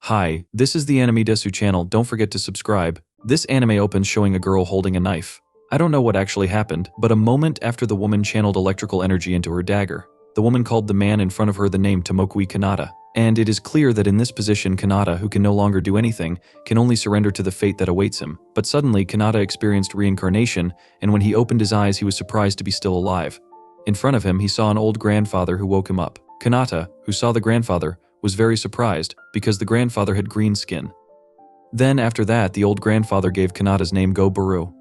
Hi, this is the Animedesu channel, don't forget to subscribe. This anime opens showing a girl holding a knife. I don't know what actually happened, but a moment after the woman channeled electrical energy into her dagger, the woman called the man in front of her the name Tomokui Kanata. And it is clear that in this position Kanata, who can no longer do anything, can only surrender to the fate that awaits him. But suddenly Kanata experienced reincarnation, and when he opened his eyes he was surprised to be still alive. In front of him he saw an old grandfather who woke him up. Kanata, who saw the grandfather, was very surprised because the grandfather had green skin. Then after that, the old grandfather gave Kanata's name Gobaru.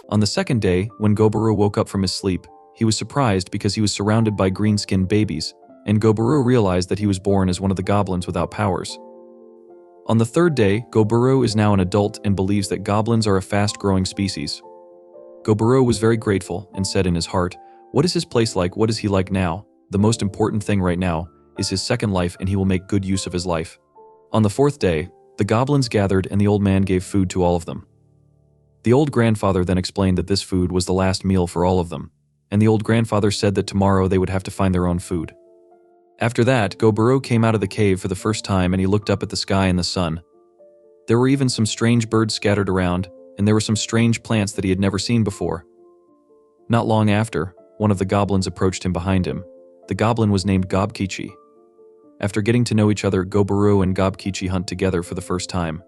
On the second day, when Gobaru woke up from his sleep, he was surprised because he was surrounded by green-skinned babies, and Gobaru realized that he was born as one of the goblins without powers. On the third day, Gobaru is now an adult and believes that goblins are a fast-growing species. Gobaru was very grateful and said in his heart, "What is his place like? What is he like now? The most important thing right now is his second life, and he will make good use of his life." On the fourth day, the goblins gathered and the old man gave food to all of them. The old grandfather then explained that this food was the last meal for all of them, and the old grandfather said that tomorrow they would have to find their own food. After that, Gobaru came out of the cave for the first time and he looked up at the sky and the sun. There were even some strange birds scattered around, and there were some strange plants that he had never seen before. Not long after, one of the goblins approached him behind him. The goblin was named Gobkichi. After getting to know each other, Gobaru and Gobkichi hunt together for the first time.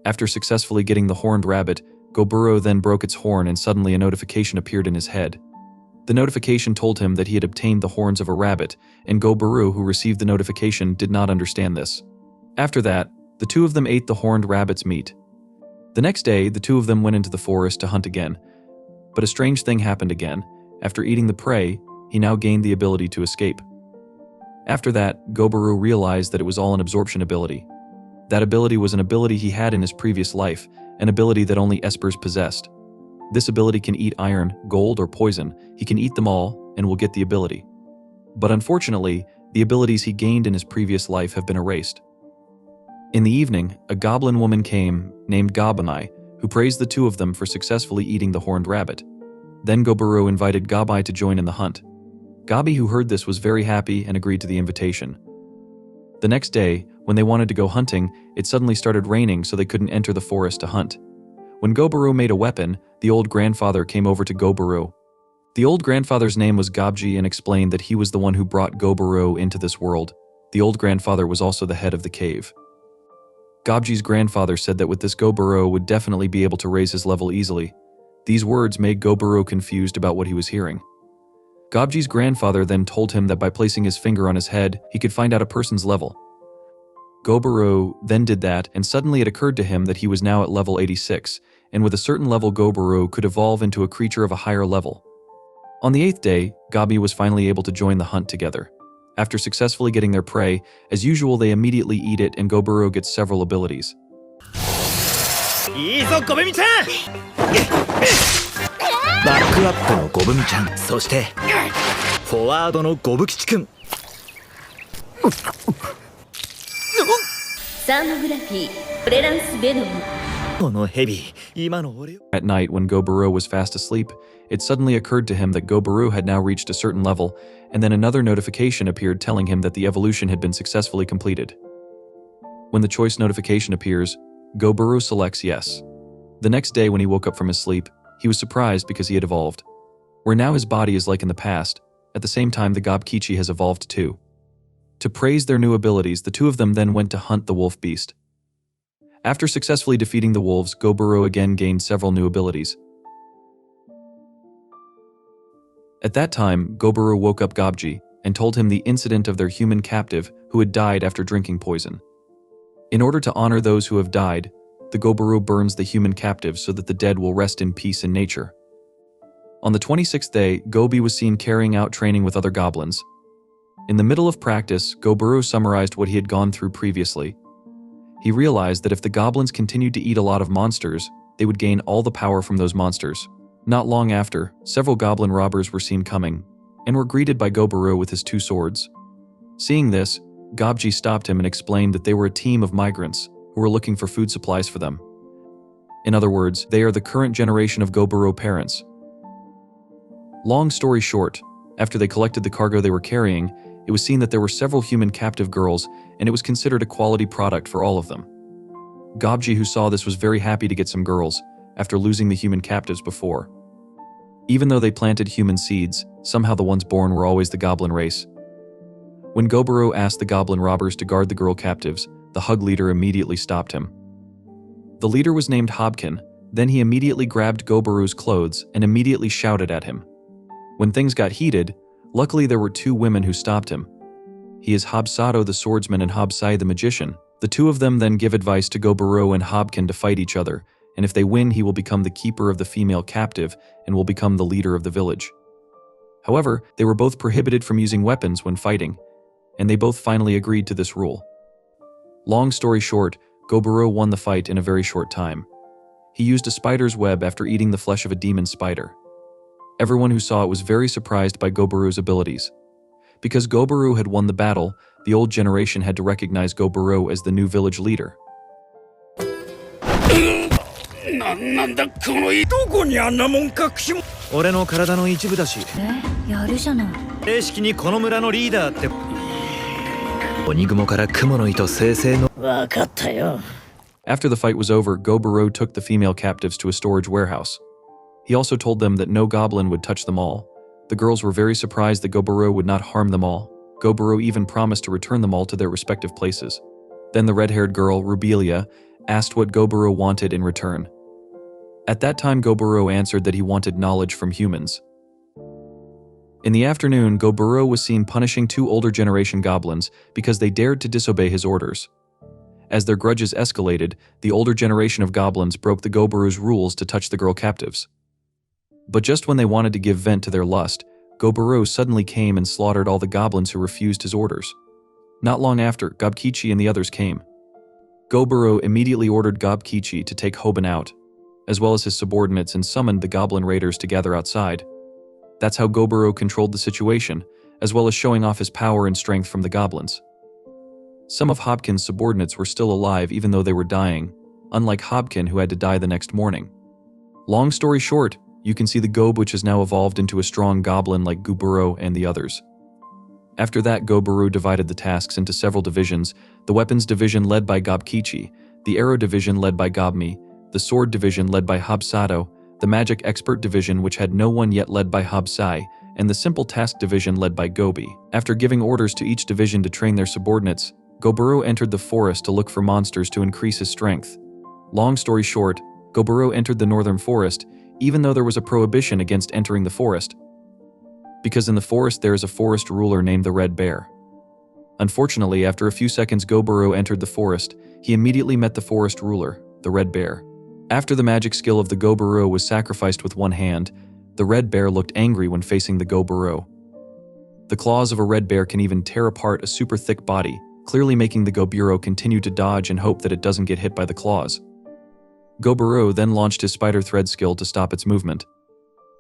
After successfully getting the horned rabbit, Gobaru then broke its horn and suddenly a notification appeared in his head. The notification told him that he had obtained the horns of a rabbit, and Gobaru, who received the notification, did not understand this. After that, the two of them ate the horned rabbit's meat. The next day, the two of them went into the forest to hunt again. But a strange thing happened again. After eating the prey, he now gained the ability to escape. After that, Gobaru realized that it was all an absorption ability. That ability was an ability he had in his previous life, an ability that only espers possessed. This ability can eat iron, gold, or poison. He can eat them all and will get the ability. But unfortunately, the abilities he gained in his previous life have been erased. In the evening, a goblin woman came, named Goblin, who praised the two of them for successfully eating the horned rabbit. Then Gobaru invited Gabai to join in the hunt. Gabi, who heard this, was very happy and agreed to the invitation. The next day, when they wanted to go hunting, it suddenly started raining, so they couldn't enter the forest to hunt. When Gobaru made a weapon, the old grandfather came over to Gobaru. The old grandfather's name was Gobji and explained that he was the one who brought Gobaru into this world. The old grandfather was also the head of the cave. Gobji's grandfather said that with this Gobaru would definitely be able to raise his level easily. These words made Gobaru confused about what he was hearing. Gobji's grandfather then told him that by placing his finger on his head, he could find out a person's level. Gobaru then did that, and suddenly it occurred to him that he was now at level 86, and with a certain level Gobaru could evolve into a creature of a higher level. On the 8th day, Gabi was finally able to join the hunt together. After successfully getting their prey, as usual they immediately eat it and Gobaru gets several abilities. At night, when Gobaru was fast asleep, it suddenly occurred to him that Gobaru had now reached a certain level, and then another notification appeared telling him that the evolution had been successfully completed. When the choice notification appears, Gobaru selects yes. The next day when he woke up from his sleep, he was surprised because he had evolved. Where now his body is like in the past, at the same time the Gobkichi has evolved too. To praise their new abilities, the two of them then went to hunt the wolf beast. After successfully defeating the wolves, Gobaru again gained several new abilities. At that time, Gobaru woke up Gobji and told him the incident of their human captive who had died after drinking poison. In order to honor those who have died, the Gobaru burns the human captive so that the dead will rest in peace in nature. On the 26th day, Gobi was seen carrying out training with other goblins. In the middle of practice, Gobaru summarized what he had gone through previously. He realized that if the goblins continued to eat a lot of monsters, they would gain all the power from those monsters. Not long after, several goblin robbers were seen coming, and were greeted by Goburo with his 2 swords. Seeing this, Gobji stopped him and explained that they were a team of migrants who were looking for food supplies for them. In other words, they are the current generation of Goburo parents. Long story short, after they collected the cargo they were carrying, it was seen that there were several human captive girls, and it was considered a quality product for all of them. Gobji, who saw this, was very happy to get some girls, after losing the human captives before. Even though they planted human seeds, somehow the ones born were always the goblin race. When Goburo asked the goblin robbers to guard the girl captives, the Hug leader immediately stopped him. The leader was named Hobkin, then he immediately grabbed Goburo's clothes and immediately shouted at him. When things got heated, luckily there were 2 women who stopped him. He is Hobsato the swordsman and Hobsai the magician. The 2 of them then give advice to Goburo and Hobkin to fight each other, and if they win he will become the keeper of the female captive and will become the leader of the village. However, they were both prohibited from using weapons when fighting, and they both finally agreed to this rule. Long story short, Goburo won the fight in a very short time. He used a spider's web after eating the flesh of a demon spider. Everyone who saw it was very surprised by Goburo's abilities. Because Goburo had won the battle, the old generation had to recognize Goburo as the new village leader. After the fight was over, Goburo took the female captives to a storage warehouse. He also told them that no goblin would touch them all. The girls were very surprised that Goburo would not harm them all. Goburo even promised to return them all to their respective places. Then the red-haired girl, Rubelia, asked what Goburo wanted in return. At that time, Goburo answered that he wanted knowledge from humans. In the afternoon, Goburo was seen punishing 2 older generation goblins because they dared to disobey his orders. As their grudges escalated, the older generation of goblins broke the Goburo's rules to touch the girl captives. But just when they wanted to give vent to their lust, Goburo suddenly came and slaughtered all the goblins who refused his orders. Not long after, Gobkichi and the others came. Goburo immediately ordered Gobkichi to take Hoban out, as well as his subordinates, and summoned the goblin raiders to gather outside. That's how Goburo controlled the situation, as well as showing off his power and strength from the goblins. Some of Hobkin's subordinates were still alive even though they were dying, unlike Hobkin, who had to die the next morning. Long story short, you can see the Gob, which has now evolved into a strong goblin like Goburo and the others. After that, Goburo divided the tasks into several divisions: the weapons division led by Gobkichi, the arrow division led by Gobmi, the sword division led by Hobsato, the magic expert division, which had no one yet, led by Hobsai, and the simple task division led by Gobi. After giving orders to each division to train their subordinates, Goburo entered the forest to look for monsters to increase his strength. Long story short, Goburo entered the northern forest, even though there was a prohibition against entering the forest, because in the forest there is a forest ruler named the Red Bear. Unfortunately, after a few seconds Goburo entered the forest, he immediately met the forest ruler, the Red Bear. After the magic skill of the Goburo was sacrificed with one hand, the Red Bear looked angry when facing the Goburo. The claws of a red bear can even tear apart a super thick body, clearly making the Goburo continue to dodge and hope that it doesn't get hit by the claws. Goburo then launched his spider thread skill to stop its movement.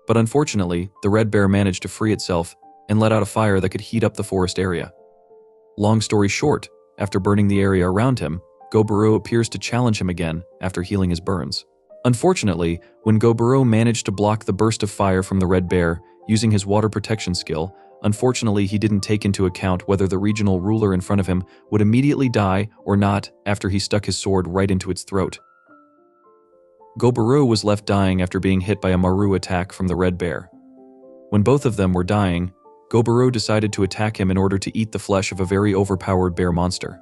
But unfortunately, the red bear managed to free itself and let out a fire that could heat up the forest area. Long story short, after burning the area around him, Goburo appears to challenge him again after healing his burns. Unfortunately, when Goburo managed to block the burst of fire from the red bear using his water protection skill, unfortunately he didn't take into account whether the regional ruler in front of him would immediately die or not after he stuck his sword right into its throat. Goburo was left dying after being hit by a Maru attack from the red bear. When both of them were dying, Goburo decided to attack him in order to eat the flesh of a very overpowered bear monster.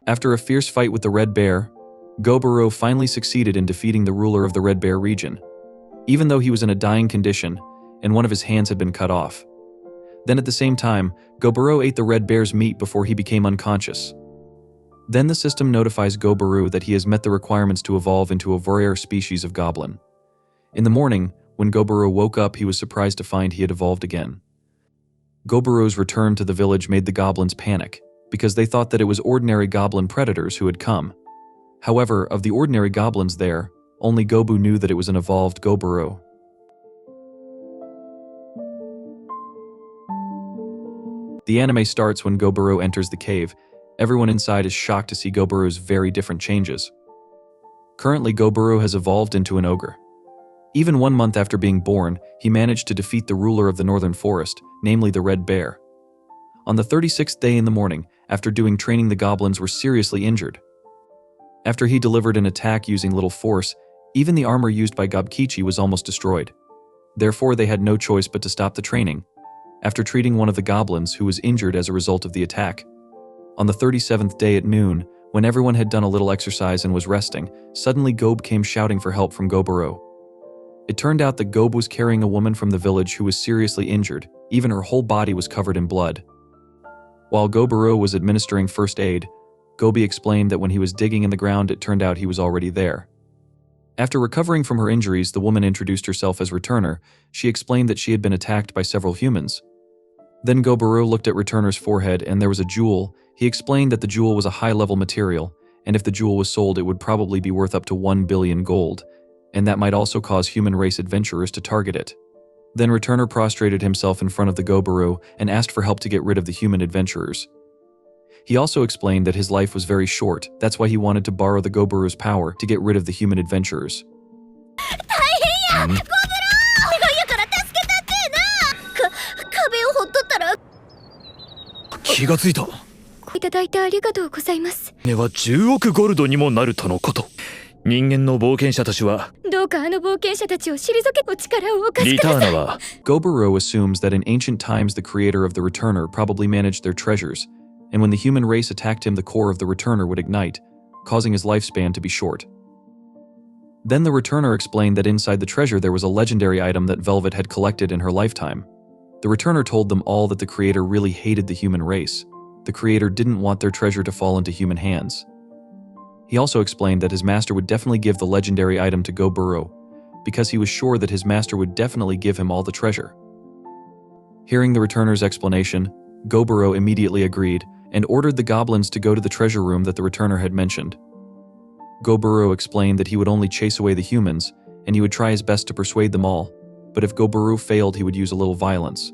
After a fierce fight with the Red Bear, Goburo finally succeeded in defeating the ruler of the Red Bear region, even though he was in a dying condition and one of his hands had been cut off. Then at the same time, Goburo ate the Red Bear's meat before he became unconscious. Then the system notifies Goburo that he has met the requirements to evolve into a rare species of goblin. In the morning, when Goburo woke up, he was surprised to find he had evolved again. Goburo's return to the village made the goblins panic, because they thought that it was ordinary goblin predators who had come. However, of the ordinary goblins there, only Gobu knew that it was an evolved Goburo. The anime starts when Goburo enters the cave. Everyone inside is shocked to see Goburo's very different changes. Currently, Goburo has evolved into an ogre. Even 1 month after being born, he managed to defeat the ruler of the northern forest, namely the Red Bear. On the 36th day in the morning, after doing training, the goblins were seriously injured. After he delivered an attack using little force, even the armor used by Gobkichi was almost destroyed. Therefore, they had no choice but to stop the training, after treating one of the goblins who was injured as a result of the attack. On the 37th day at noon, when everyone had done a little exercise and was resting, suddenly Gob came shouting for help from Goburo. It turned out that Gob was carrying a woman from the village who was seriously injured. Even her whole body was covered in blood. While Goburo was administering first aid, Gobi explained that when he was digging in the ground, it turned out he was already there. After recovering from her injuries, the woman introduced herself as Returner. She explained that she had been attacked by several humans. Then Goburo looked at Returner's forehead and there was a jewel. He explained that the jewel was a high-level material, and if the jewel was sold, it would probably be worth up to 1 billion gold, and that might also cause human race adventurers to target it. Then Returner prostrated himself in front of the Goburo and asked for help to get rid of the human adventurers. He also explained that his life was very short, that's why he wanted to borrow the Goburo's power to get rid of the human adventurers. Goburo assumes that in ancient times the creator of the Returner probably managed their treasures, and when the human race attacked him, the core of the Returner would ignite, causing his lifespan to be short. Then the Returner explained that inside the treasure there was a legendary item that Velvet had collected in her lifetime. The Returner told them all that the creator really hated the human race. The creator didn't want their treasure to fall into human hands. He also explained that his master would definitely give the legendary item to Goburo, because he was sure that his master would definitely give him all the treasure. Hearing the Returner's explanation, Goburo immediately agreed and ordered the goblins to go to the treasure room that the Returner had mentioned. Goburo explained that he would only chase away the humans, and he would try his best to persuade them all, but if Goburo failed, he would use a little violence.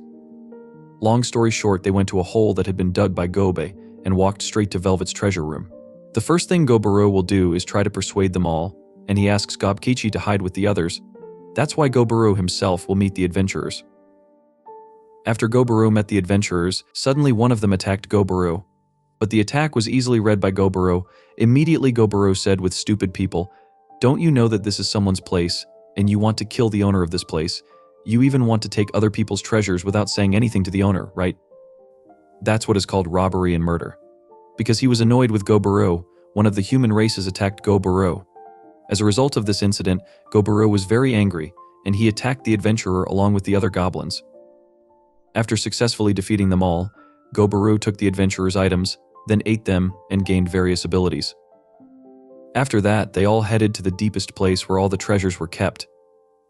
Long story short, they went to a hole that had been dug by Gobe and walked straight to Velvet's treasure room. The first thing Goburo will do is try to persuade them all, and he asks Gobkichi to hide with the others. That's why Goburo himself will meet the adventurers. After Goburo met the adventurers, suddenly one of them attacked Goburo. But the attack was easily read by Goburo. Immediately Goburo said with stupid people, "Don't you know that this is someone's place, and you want to kill the owner of this place? You even want to take other people's treasures without saying anything to the owner, right?" That's what is called robbery and murder. Because he was annoyed with Goburo, one of the human races attacked Goburo. As a result of this incident, Goburo was very angry, and he attacked the adventurer along with the other goblins. After successfully defeating them all, Goburo took the adventurer's items, then ate them and gained various abilities. After that, they all headed to the deepest place where all the treasures were kept.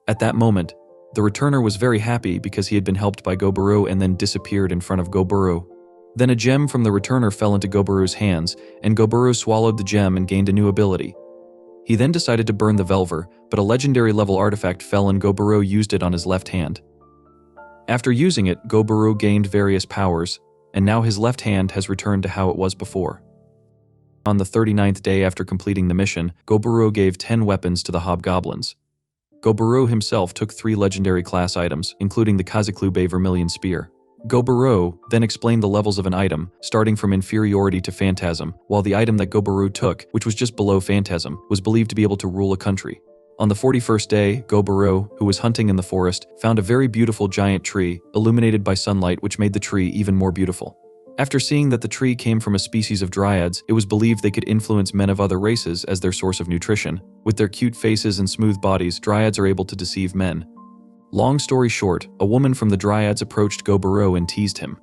At that moment, the Returner was very happy because he had been helped by Goburo and then disappeared in front of Goburo. Then a gem from the Returner fell into Goburo's hands, and Goburo swallowed the gem and gained a new ability. He then decided to burn the Velver, but a legendary level artifact fell and Goburo used it on his left hand. After using it, Goburo gained various powers, and now his left hand has returned to how it was before. On the 39th day after completing the mission, Goburo gave 10 weapons to the hobgoblins. Goburo himself took 3 legendary class items, including the Kazaklube Vermilion Spear. Goburo then explained the levels of an item, starting from inferiority to phantasm, while the item that Goburo took, which was just below phantasm, was believed to be able to rule a country. On the 41st day, Goburo, who was hunting in the forest, found a very beautiful giant tree, illuminated by sunlight, which made the tree even more beautiful. After seeing that the tree came from a species of dryads, it was believed they could influence men of other races as their source of nutrition. With their cute faces and smooth bodies, dryads are able to deceive men. Long story short, a woman from the dryads approached Goburo and teased him.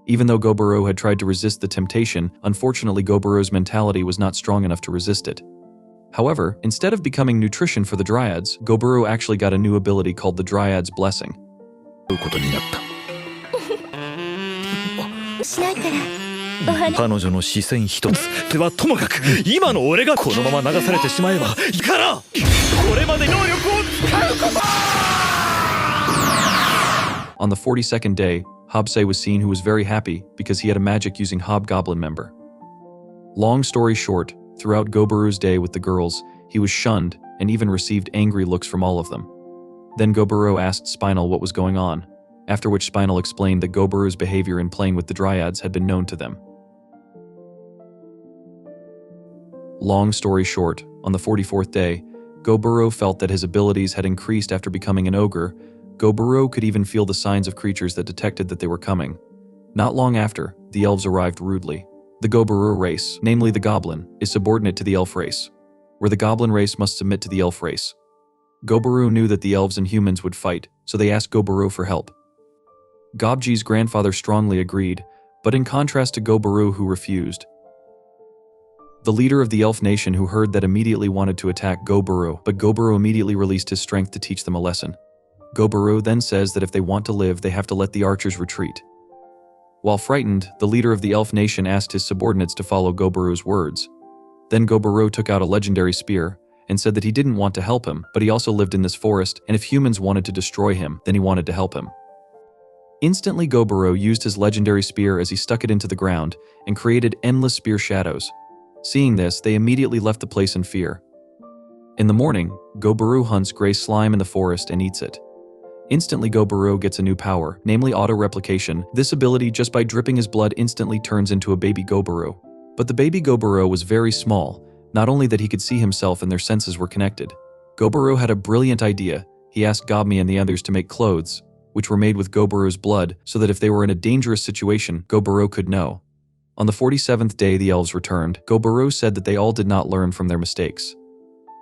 Even though Goburo had tried to resist the temptation, unfortunately Goburo's mentality was not strong enough to resist it. However, instead of becoming nutrition for the dryads, Goburo actually got a new ability called the Dryad's Blessing. On the 42nd day, Hobsei was seen, who was very happy because he had a magic using Hobgoblin member. Long story short, throughout Goburo's day with the girls, he was shunned and even received angry looks from all of them. Then Goburo asked Spinal what was going on, after which Spinal explained that Goburo's behavior in playing with the dryads had been known to them. Long story short, on the 44th day, Goburo felt that his abilities had increased after becoming an ogre. Goburo could even feel the signs of creatures that detected that they were coming. Not long after, the elves arrived rudely. The Goburo race, namely the Goblin, is subordinate to the elf race, where the Goblin race must submit to the elf race. Goburo knew that the elves and humans would fight, so they asked Goburo for help. Gobji's grandfather strongly agreed, but in contrast to Goburo, who refused. The leader of the elf nation, who heard that, immediately wanted to attack Goburo, but Goburo immediately released his strength to teach them a lesson. Goburo then says that if they want to live, they have to let the archers retreat. While frightened, the leader of the elf nation asked his subordinates to follow Goburo's words. Then Goburo took out a legendary spear and said that he didn't want to help him, but he also lived in this forest, and if humans wanted to destroy him, then he wanted to help him. Instantly, Goburo used his legendary spear as he stuck it into the ground and created endless spear shadows. Seeing this, they immediately left the place in fear. In the morning, Goburo hunts gray slime in the forest and eats it. Instantly, Goburo gets a new power, namely auto-replication. This ability, just by dripping his blood, instantly turns into a baby Goburo. But the baby Goburo was very small, not only that he could see himself and their senses were connected. Goburo had a brilliant idea. He asked Gobmi and the others to make clothes, which were made with Goburo's blood, so that if they were in a dangerous situation, Goburo could know. On the 47th day, the elves returned. Goburo said that they all did not learn from their mistakes.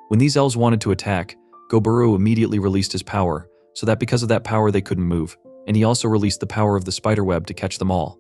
When these elves wanted to attack, Goburo immediately released his power, so that because of that power they couldn't move, and he also released the power of the spiderweb to catch them all.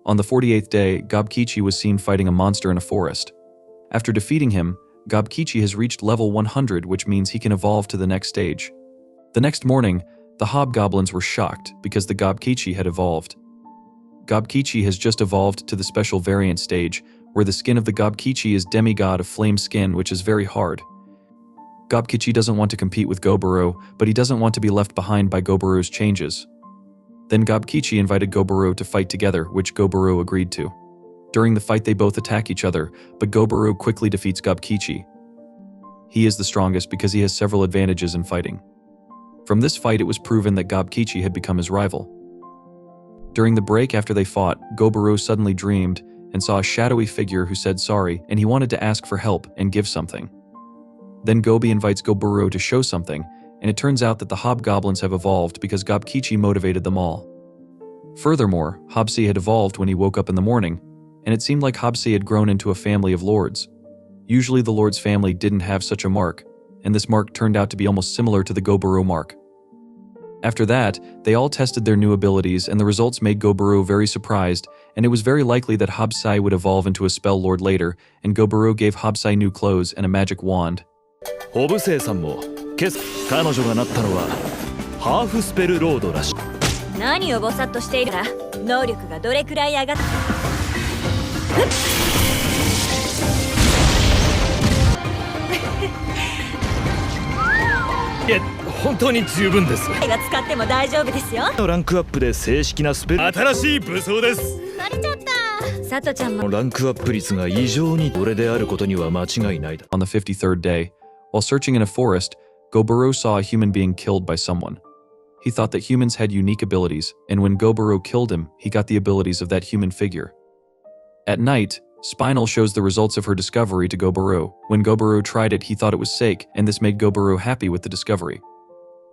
On the 48th day, Gobkichi was seen fighting a monster in a forest. After defeating him, Gobkichi has reached level 100, which means he can evolve to the next stage. The next morning, the hobgoblins were shocked because the Gobkichi had evolved. Gobkichi has just evolved to the special variant stage, where the skin of the Gobkichi is demigod of flame skin, which is very hard. Gobkichi doesn't want to compete with Goburo, but he doesn't want to be left behind by Goburo's changes. Then Gobkichi invited Goburo to fight together, which Goburo agreed to. During the fight, they both attack each other, but Goburo quickly defeats Gobkichi. He is the strongest because he has several advantages in fighting. From this fight, it was proven that Gobkichi had become his rival. During the break after they fought, Goburo suddenly dreamed and saw a shadowy figure who said sorry, and he wanted to ask for help and give something. Then Gobi invites Goburo to show something, and it turns out that the hobgoblins have evolved because Gobkichi motivated them all. Furthermore, Hobsei had evolved when he woke up in the morning, and it seemed like Hobsei had grown into a family of lords. Usually the lord's family didn't have such a mark, and this mark turned out to be almost similar to the Goburo mark. After that, they all tested their new abilities, and the results made Goburo very surprised, and it was very likely that Hobsei would evolve into a spell lord later, and Goburo gave Hobsei new clothes and a magic wand. ホブセイさんも彼女がなったのはハーフスペルロードらしい。何をぼさっとしているか、能力がどれくらい上がった。いや、本当に十分です。が使っても大丈夫ですよ。ランクアップで正式なスペル。新しい武装です。疲れちゃった。サトちゃんもランクアップ率が異常に俺であることには間違いないだ。 On the 53rd day, while searching in a forest, Goburo saw a human being killed by someone. He thought that humans had unique abilities, and when Goburo killed him, he got the abilities of that human figure. At night, Spinal shows the results of her discovery to Goburo. When Goburo tried it, he thought it was sake, and this made Goburo happy with the discovery.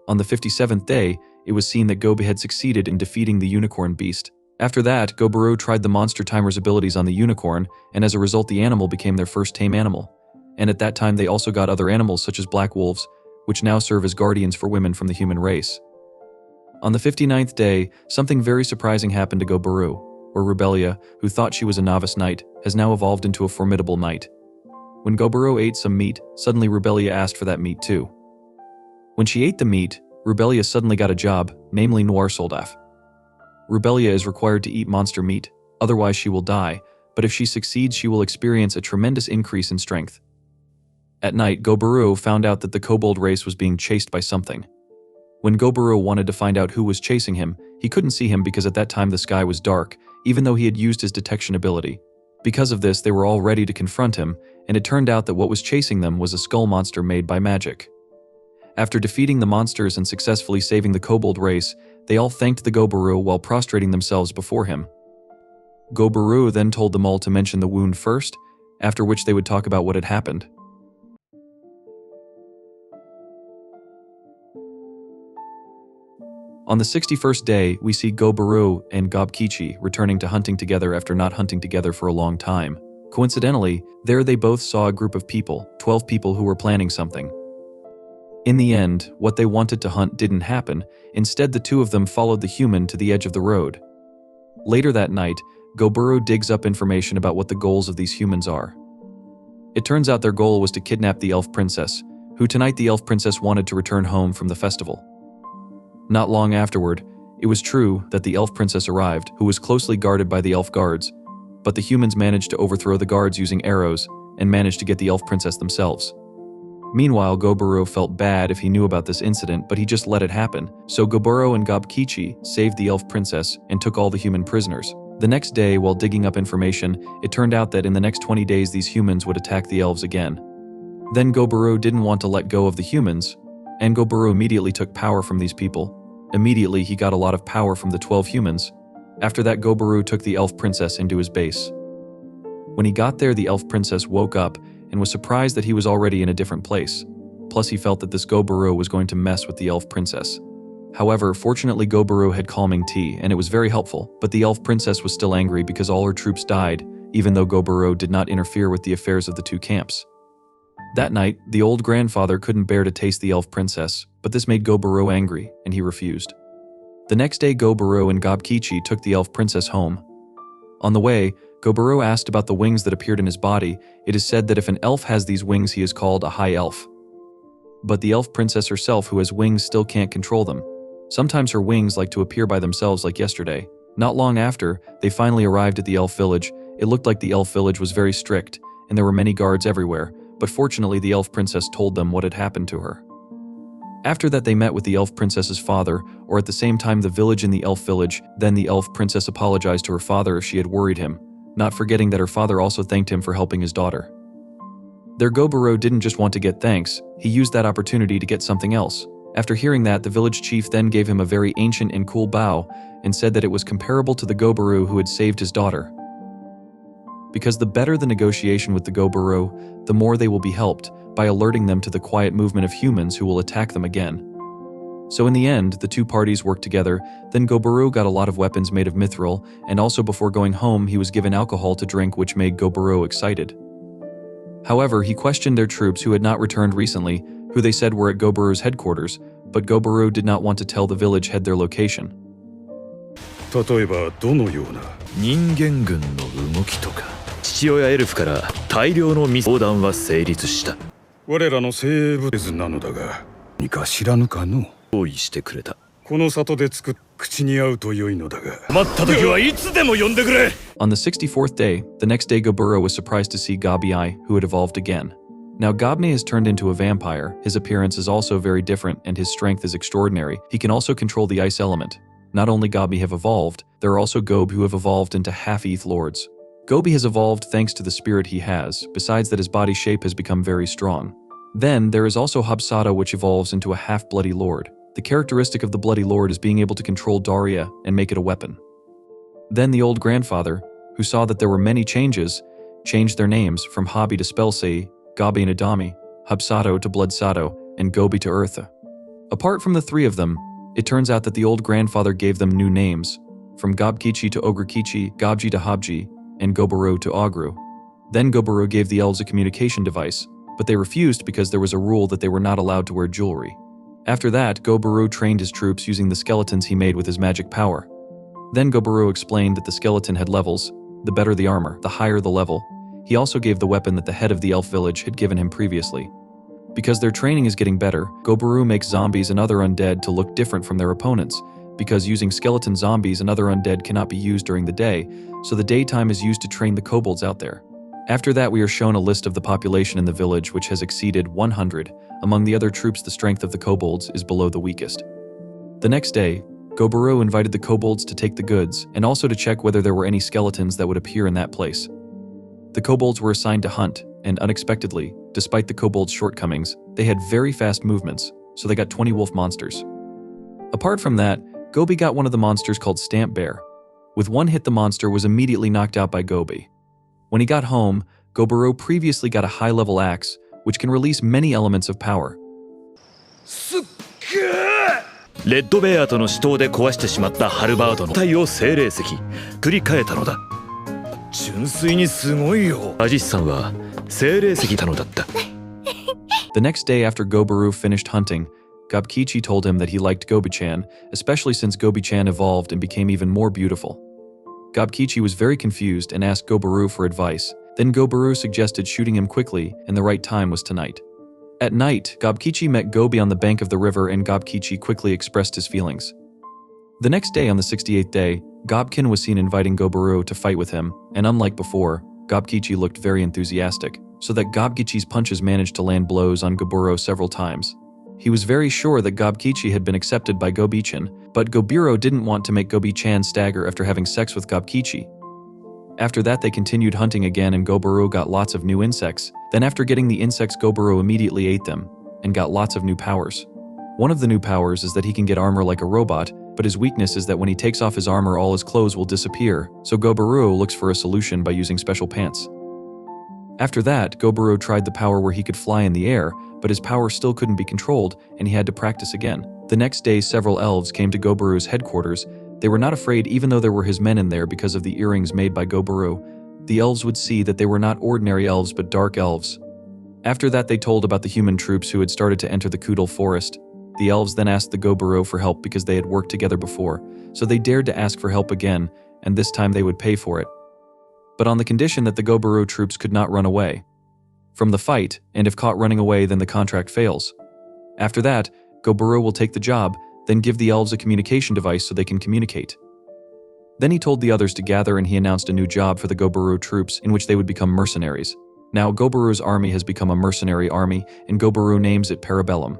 On the 57th day, it was seen that Gobi had succeeded in defeating the unicorn beast. After that, Goburo tried the monster timer's abilities on the unicorn, and as a result the animal became their first tame animal. And at that time they also got other animals such as black wolves, which now serve as guardians for women from the human race. On the 59th day, something very surprising happened to Goburo, where Rebellia, who thought she was a novice knight, has now evolved into a formidable knight. When Goburo ate some meat, suddenly Rebellia asked for that meat too. When she ate the meat, Rebellia suddenly got a job, namely Noir Soldaf. Rebellia is required to eat monster meat, otherwise she will die, but if she succeeds she will experience a tremendous increase in strength. At night, Goburo found out that the kobold race was being chased by something. When Goburo wanted to find out who was chasing him, he couldn't see him because at that time the sky was dark, even though he had used his detection ability. Because of this, they were all ready to confront him, and it turned out that what was chasing them was a skull monster made by magic. After defeating the monsters and successfully saving the kobold race, they all thanked the Goburo while prostrating themselves before him. Goburo then told them all to mention the wound first, after which they would talk about what had happened. On the 61st day, we see Goburo and Gobkichi returning to hunting together after not hunting together for a long time. Coincidentally, there they both saw a group of people, 12 people who were planning something. In the end, what they wanted to hunt didn't happen. Instead, the two of them followed the human to the edge of the road. Later that night, Goburo digs up information about what the goals of these humans are. It turns out their goal was to kidnap the elf princess, who tonight the elf princess wanted to return home from the festival. Not long afterward, it was true that the elf princess arrived, who was closely guarded by the elf guards, but the humans managed to overthrow the guards using arrows and managed to get the elf princess themselves. Meanwhile, Goburo felt bad if he knew about this incident, but he just let it happen. So Goburo and Gobkichi saved the elf princess and took all the human prisoners. The next day, while digging up information, it turned out that in the next 20 days these humans would attack the elves again. Then Goburo didn't want to let go of the humans, and Goburo immediately took power from these people. Immediately, he got a lot of power from the 12 humans. After that, Goburo took the elf princess into his base. When he got there, the elf princess woke up and was surprised that he was already in a different place. Plus, he felt that this Goburo was going to mess with the elf princess. However, fortunately Goburo had calming tea, and it was very helpful, but the elf princess was still angry because all her troops died, even though Goburo did not interfere with the affairs of the two camps. That night, the old grandfather couldn't bear to taste the elf princess, but this made Goburo angry, and he refused. The next day, Goburo and Gobkichi took the elf princess home. On the way, Goburo asked about the wings that appeared in his body. It is said that if an elf has these wings, he is called a high elf. But the elf princess herself, who has wings, still can't control them. Sometimes her wings like to appear by themselves like yesterday. Not long after, they finally arrived at the elf village. It looked like the elf village was very strict, and there were many guards everywhere, but fortunately the elf princess told them what had happened to her. After that, they met with the elf princess's father, or at the same time the village in the elf village. Then the elf princess apologized to her father if she had worried him, not forgetting that her father also thanked him for helping his daughter. Their Goburo didn't just want to get thanks, he used that opportunity to get something else. After hearing that, the village chief then gave him a very ancient and cool bow and said that it was comparable to the Goburo who had saved his daughter. Because the better the negotiation with the Goburo, the more they will be helped by alerting them to the quiet movement of humans who will attack them again. So in the end, the two parties worked together. Then Goburo got a lot of weapons made of mithril, and also before going home he was given alcohol to drink, which made Goburo excited. However, he questioned their troops who had not returned recently, who they said were at Goburo's headquarters, but Goburo did not want to tell the village head their location. 例えばどのような人間軍の動きとか、父親エルフから大量の相談は成立した。我らの生物図なのだが、何か知らぬかの。用意してくれた。この里で作っ口に合うと良いのだが。待った時はいつでも呼んでくれ。On the 64th day, the next day Goburo was surprised to see Gobi, who had evolved again. Now Gobni has turned into a vampire. His appearance is also very different and his strength is extraordinary. He can also control the ice element. Not only Gobi have evolved, there are also Gob who have evolved into half-ETH lords. Gobi has evolved thanks to the spirit he has, besides that his body shape has become very strong. Then, there is also Habsado, which evolves into a half-bloody lord. The characteristic of the bloody lord is being able to control Daria and make it a weapon. Then the old grandfather, who saw that there were many changes, changed their names from Hobby to Spelsei, Gabi and Adami, Habsado to Bloodsado, and Gobi to Eartha. Apart from the three of them, it turns out that the old grandfather gave them new names, from Gobkichi to Ogrekichi, Gobji to Habji, and Goburo to Ogru. Then Goburo gave the elves a communication device, but they refused because there was a rule that they were not allowed to wear jewelry. After that, Goburo trained his troops using the skeletons he made with his magic power. Then Goburo explained that the skeleton had levels. The better the armor, the higher the level. He also gave the weapon that the head of the elf village had given him previously. Because their training is getting better, Goburo makes zombies and other undead to look different from their opponents, because using skeleton zombies and other undead cannot be used during the day, so the daytime is used to train the kobolds out there. After that, we are shown a list of the population in the village, which has exceeded 100. Among the other troops, the strength of the kobolds is below the weakest. The next day, Goburo invited the kobolds to take the goods, and also to check whether there were any skeletons that would appear in that place. The kobolds were assigned to hunt, and unexpectedly, despite the kobolds' shortcomings, they had very fast movements, so they got 20 wolf monsters. Apart from that, Gobi got one of the monsters called Stamp Bear. With one hit, the monster was immediately knocked out by Gobi. When he got home, Goburo previously got a high-level axe, which can release many elements of power. レッドベアとの死闘で壊してしまったハルバードの体を精霊石繰り替えたのだ。純粋にすごいよ。アジスさんは精霊石なのだった。The next day after Goburo finished hunting, Gobkichi told him that he liked Gobi-chan, especially since Gobi-chan evolved and became even more beautiful. Gobkichi was very confused and asked Goburo for advice. Then Goburo suggested shooting him quickly, and the right time was tonight. At night, Gobkichi met Gobi on the bank of the river, and Gobkichi quickly expressed his feelings. The next day, on the 68th day, Gobkin was seen inviting Goburo to fight with him, and unlike before, Gobkichi looked very enthusiastic, so that Gobkichi's punches managed to land blows on Goburo several times. He was very sure that Gobkichi had been accepted by Gobi-chan, but Goburo didn't want to make Gobi-chan stagger after having sex with Gobkichi. After that, they continued hunting again, and Goburo got lots of new insects. Then after getting the insects, Goburo immediately ate them, and got lots of new powers. One of the new powers is that he can get armor like a robot, but his weakness is that when he takes off his armor, all his clothes will disappear, so Goburo looks for a solution by using special pants. After that, Goburo tried the power where he could fly in the air, but his power still couldn't be controlled, and he had to practice again. The next day, several elves came to Goburo's headquarters. They were not afraid even though there were his men in there because of the earrings made by Goburo. The elves would see that they were not ordinary elves but dark elves. After that, they told about the human troops who had started to enter the Kudal forest. The elves then asked the Goburo for help because they had worked together before, so they dared to ask for help again, and this time they would pay for it. But on the condition that the Goburo troops could not run away from the fight, and if caught running away, then the contract fails. After that, Goburo will take the job, then give the elves a communication device so they can communicate. Then he told the others to gather, and he announced a new job for the Goburo troops in which they would become mercenaries. Now Goburo's army has become a mercenary army, and Goburo names it Parabellum.